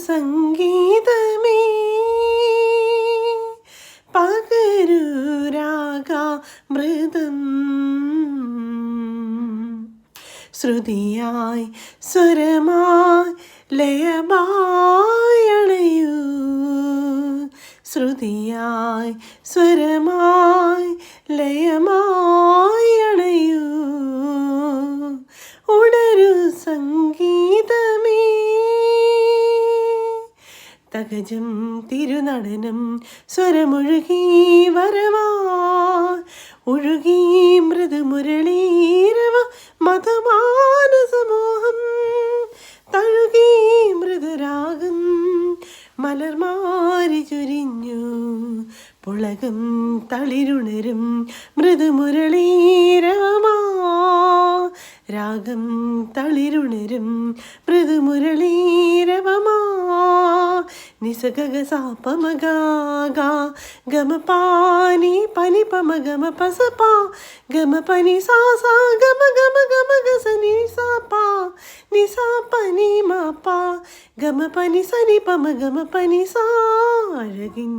സംഗീതമേ പകരൂ രാഗാമൃതം ശ്രുതിയായി സ്വരമായി ലയമായി അണയൂ ശ്രുതിയായി സ്വരമായി ലയമായി അണയൂ ഉണരൂ സംഗീതമേ തകജം തിരുനടനം സ്വരമൊഴുകി വരവാ ഒഴുകി മൃദുമുരളീരവ മതമാനസമോഹം തഴുകി മൃദുരാഗം മലർമാരി ചുരിഞ്ഞു പുളകം തളിരുണരും മൃദുമുരളീരവമാ രാഗം തളിരുണരും മൃദുമുരളീരവമാ നിസഗഗ സാപമഗ ഗമ പാനി പനി പമ ഗമ പസപാ ഗമ പനി സാ സാ ഗമ ഗമ ഗമ ഗസ നി സാ പാ നി സാ പനി മാ പാ ഗമ പനി സനി പമ ഗമ പനി സാ അഴകിൻ